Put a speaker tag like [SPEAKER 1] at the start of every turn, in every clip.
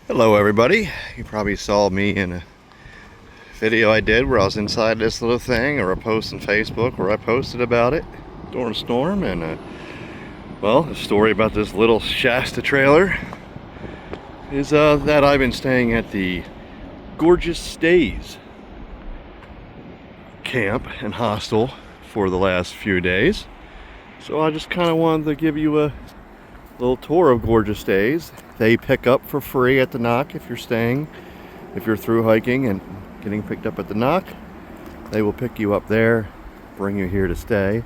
[SPEAKER 1] Hello everybody. You probably saw me in a video I did where I was inside this little thing, or a post on Facebook where I posted about it during a storm. And well, the story about this little Shasta trailer is that I've been staying at the Gorgeus Stays camp and hostel for the last few days. So I just kind of wanted to give you a little tour of Gorgeus Stays. They pick up for free at the N.O.C. if you're staying. If you're through hiking and getting picked up at the N.O.C, they will pick you up there, bring you here to stay.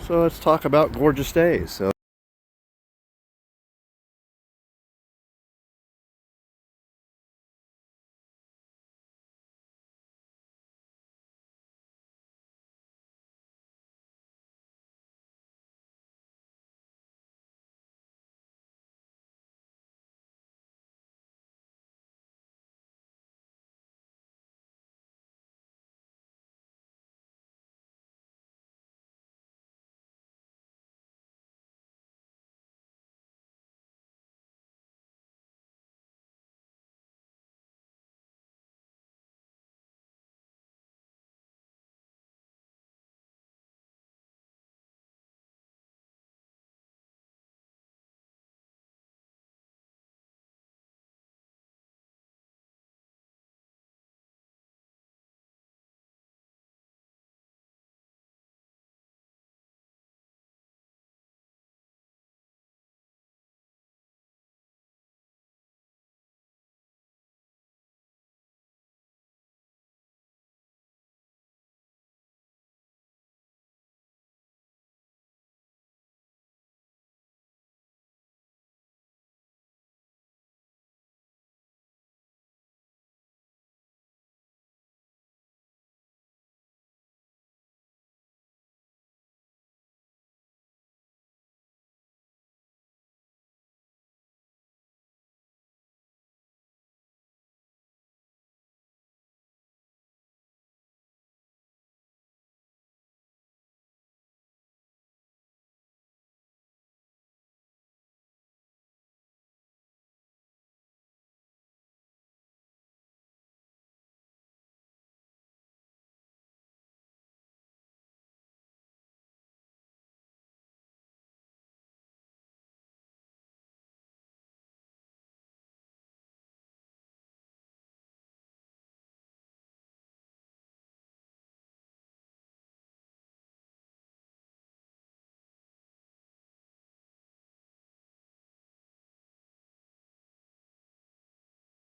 [SPEAKER 1] So let's talk about Gorgeus Stays.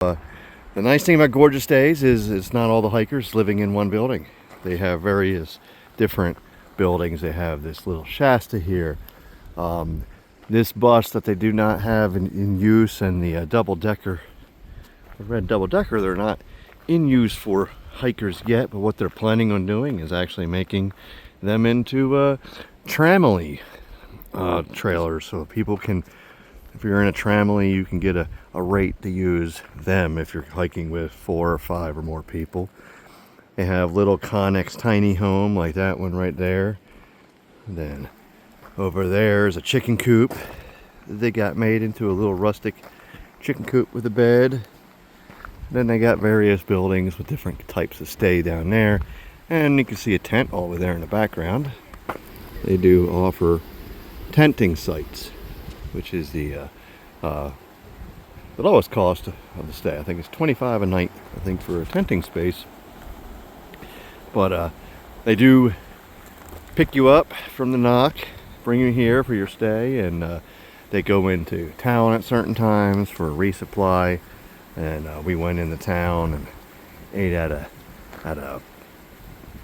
[SPEAKER 1] The nice thing about Gorgeous Stays is it's not all the hikers living in one building. They have various different buildings. They have this little Shasta here, this bus that they do not have in use, and the double-decker, the red double-decker, they're not in use for hikers yet, but what they're planning on doing is actually making them into tramily trailers, so people can, if you're in a tramily, you can get a rate to use them if you're hiking with 4 or 5 or more people. They have little Connex tiny home like that one right there. And then over there is a chicken coop that they got made into a little rustic chicken coop with a bed. Then they got various buildings with different types of stay down there. And you can see a tent over there in the background. They do offer tenting sites, which is the lowest cost of the stay. I think it's $25 a night, I think, for a tenting space. But they do pick you up from the N.O.C, bring you here for your stay, and they go into town at certain times for a resupply. And we went into town and ate at a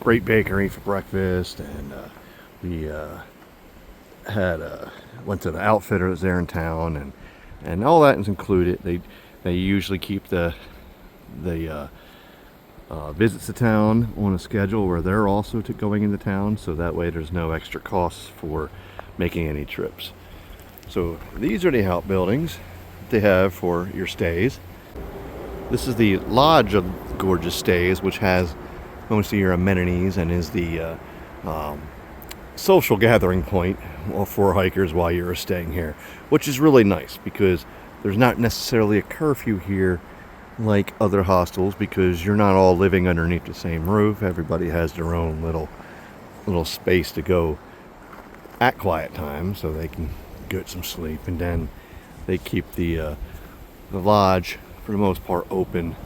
[SPEAKER 1] great bakery for breakfast, and we went to the outfitter that's there in town, and all that is included. They usually keep the visits to town on a schedule where they're also going into town, so that way there's no extra costs for making any trips. So these are the outbuildings they have for your stays. This is the lodge of Gorgeous Stays, which has most of your amenities and is the social gathering point for hikers while you're staying here, which is really nice because there's not necessarily a curfew here like other hostels because you're not all living underneath the same roof. Everybody has their own little space to go at quiet time so they can get some sleep, and then they keep the lodge for the most part open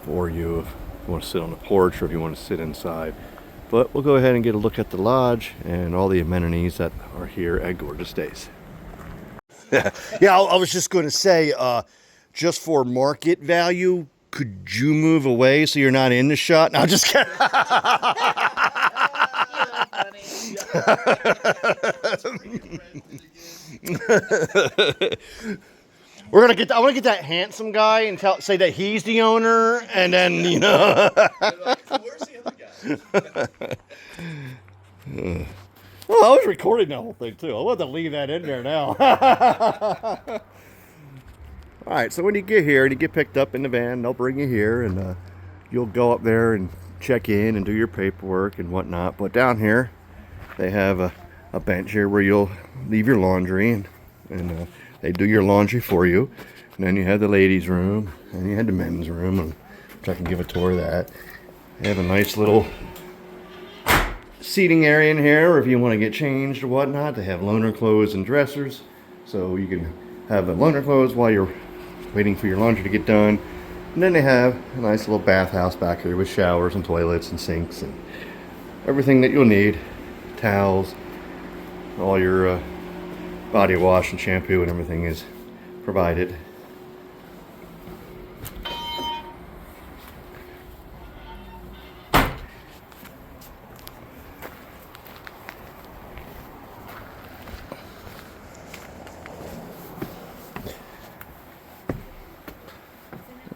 [SPEAKER 1] for you if you want to sit on the porch or if you want to sit inside. But we'll go ahead and get a look at the lodge and all the amenities that are here at Gorgeus Stays. Yeah, I was just going to say, just for market value, could you move away so you're not in the shot? No, I'm just kidding. We're gonna get. I want to get that handsome guy and say that he's the owner, and then you know.
[SPEAKER 2] Where's the other guy?
[SPEAKER 1] Well, I was recording that whole thing too. I wanted to leave that in there now. All right, so when you get here and you get picked up in the van, they'll bring you here, and you'll go up there and check in and do your paperwork and whatnot. But down here, they have a bench here where you'll leave your laundry, and they do your laundry for you. And then you have the ladies' room, and you have the men's room, which I can give a tour of that. They have a nice little seating area in here, or if you want to get changed or whatnot. They have loaner clothes and dressers, so you can have the loaner clothes while you're waiting for your laundry to get done. And then they have a nice little bathhouse back here with showers and toilets and sinks and everything that you'll need. Towels, all your body wash and shampoo and everything is provided.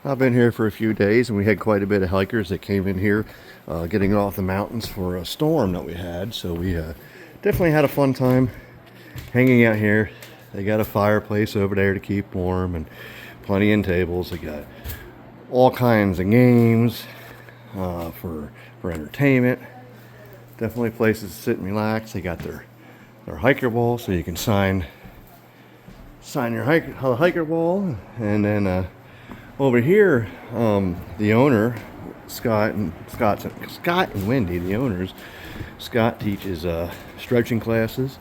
[SPEAKER 1] I've been here for a few days, and we had quite a bit of hikers that came in here getting off the mountains for a storm that we had. So we definitely had a fun time hanging out here. They got a fireplace over there to keep warm and plenty of tables. They got all kinds of games for entertainment. Definitely places to sit and relax. They got their hiker wall, so you can sign your hiker wall. And then over here, the owner, Scott and Wendy, the owners, Scott teaches stretching classes,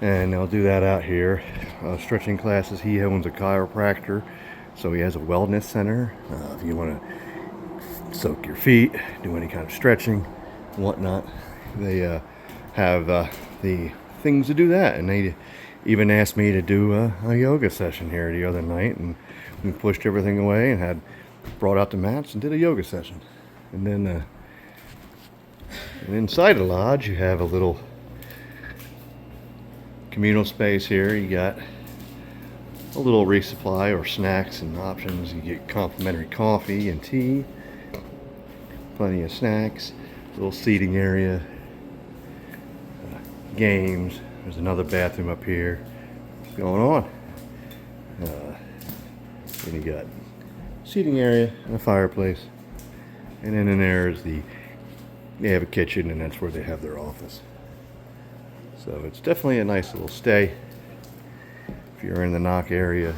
[SPEAKER 1] and they'll do that out here. Stretching classes. He owns a chiropractor, so he has a wellness center. If you want to soak your feet, do any kind of stretching, whatnot, they have the things to do that. And they even asked me to do a yoga session here the other night, and we pushed everything away and had brought out the mats and did a yoga session. And then and inside the lodge, you have a little communal space here. You got a little resupply or snacks and options. You get complimentary coffee and tea, plenty of snacks, little seating area, games. There's another bathroom up here. What's going on? Then you got seating area and a fireplace, and then in there is they have a kitchen, and that's where they have their office. So it's definitely a nice little stay. If you're in the N.O.C area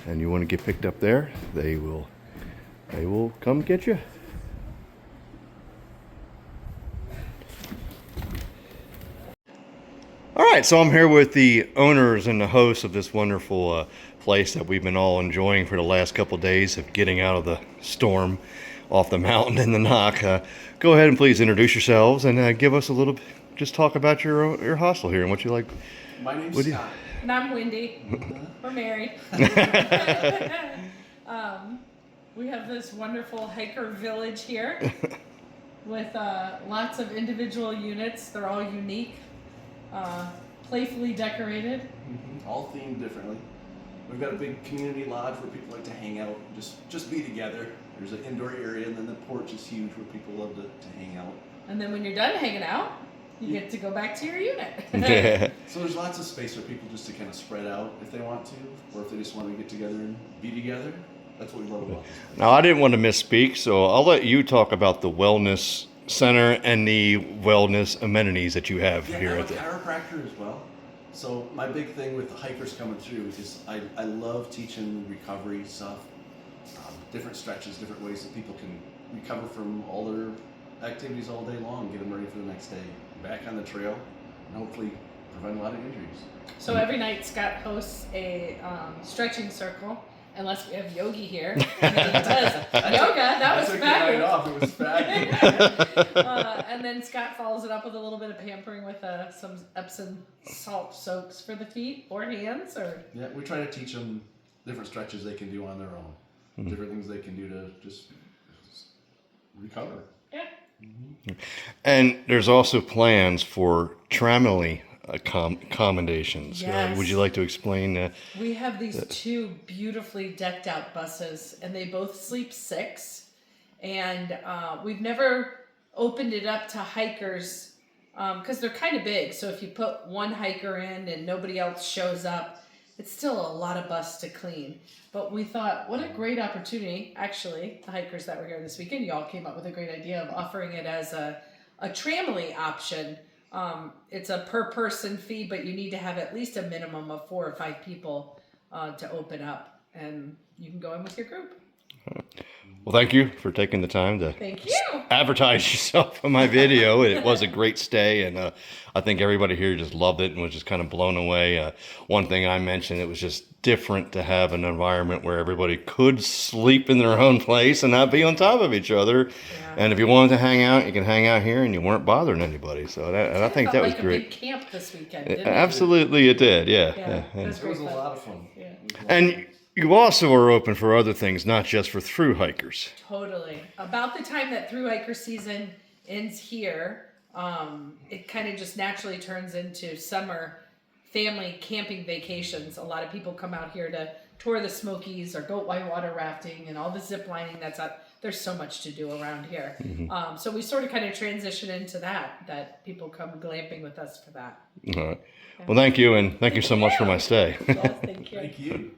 [SPEAKER 1] and you want to get picked up there, they will come get you. All right, so I'm here with the owners and the hosts of this wonderful place that we've been all enjoying for the last couple days of getting out of the storm off the mountain in the N.O.C. Go ahead and please introduce yourselves and give us a little, just talk about your hostel here and what you like.
[SPEAKER 2] My name's Scott.
[SPEAKER 3] And I'm Wendy. We're married. We have this wonderful hiker village here with lots of individual units. They're all unique, playfully decorated.
[SPEAKER 2] Mm-hmm. All themed differently. We've got a big community lodge where people like to hang out, just be together. There's an indoor area, and then the porch is huge where people love to hang out.
[SPEAKER 3] And then when you're done hanging out, you get to go back to your unit.
[SPEAKER 2] So there's lots of space for people just to kind of spread out if they want to, or if they just want to get together and be together. That's what we love about this place.
[SPEAKER 1] Now, I didn't want to misspeak, so I'll let you talk about the wellness center and the wellness amenities that you have here
[SPEAKER 2] I'm
[SPEAKER 1] at
[SPEAKER 2] a
[SPEAKER 1] the.
[SPEAKER 2] chiropractor as well, So my big thing with the hikers coming through is I love teaching recovery stuff, different stretches, different ways that people can recover from all their activities all day long, get them ready for the next day, back on the trail, and hopefully prevent a lot of injuries.
[SPEAKER 3] So every night Scott hosts a stretching circle, unless we have Yogi here. And then he does yoga. That was
[SPEAKER 2] I took the night
[SPEAKER 3] fabulous.
[SPEAKER 2] off. It was fabulous.
[SPEAKER 3] And then Scott follows it up with a little bit of pampering with some Epsom salt soaks for the feet or hands, or
[SPEAKER 2] Yeah, we try to teach them different stretches they can do on their own, different things they can do to just recover.
[SPEAKER 3] yeah.
[SPEAKER 1] And there's also plans for tramily accommodations.
[SPEAKER 3] Yes.
[SPEAKER 1] Would you like to explain that?
[SPEAKER 3] We have these two beautifully decked out buses, and they both sleep 6. And we've never opened it up to hikers because they're kind of big. So if you put one hiker in and nobody else shows up, it's still a lot of bus to clean. But we thought, what a great opportunity. Actually, the hikers that were here this weekend, y'all came up with a great idea of offering it as a tramily option. It's a per person fee, but you need to have at least a minimum of 4 or 5 people to open up, and you can go in with your group.
[SPEAKER 1] Well, thank you for taking the time to
[SPEAKER 3] Thank you.
[SPEAKER 1] advertise yourself on my video. It was a great stay, and I think everybody here just loved it and was just kind of blown away. One thing I mentioned, it was just different to have an environment where everybody could sleep in their own place and not be on top of each other.
[SPEAKER 3] Yeah.
[SPEAKER 1] And if you wanted to hang out, you can hang out here, and you weren't bothering anybody. So and I think that was
[SPEAKER 3] like
[SPEAKER 1] great.
[SPEAKER 3] A big camp this weekend, didn't it?
[SPEAKER 1] Absolutely, it did. Yeah.
[SPEAKER 3] Yeah,
[SPEAKER 1] yeah.
[SPEAKER 3] it was
[SPEAKER 2] It was
[SPEAKER 3] great
[SPEAKER 2] a
[SPEAKER 3] fun.
[SPEAKER 2] lot of fun.
[SPEAKER 3] Yeah.
[SPEAKER 2] It was a lot of
[SPEAKER 1] And
[SPEAKER 2] fun.
[SPEAKER 1] you also are open for other things, not just for through hikers.
[SPEAKER 3] Totally. About the time that Thru-Hiker season ends here, it kind of just naturally turns into summer family camping vacations. A lot of people come out here to tour the Smokies or go whitewater rafting and all the zip lining that's up. There's so much to do around here. So we sort of kind of transition into that people come glamping with us for that.
[SPEAKER 1] All right. Well, thank you, and thank you so much for my stay.
[SPEAKER 3] Yes, thank you.
[SPEAKER 2] Thank you.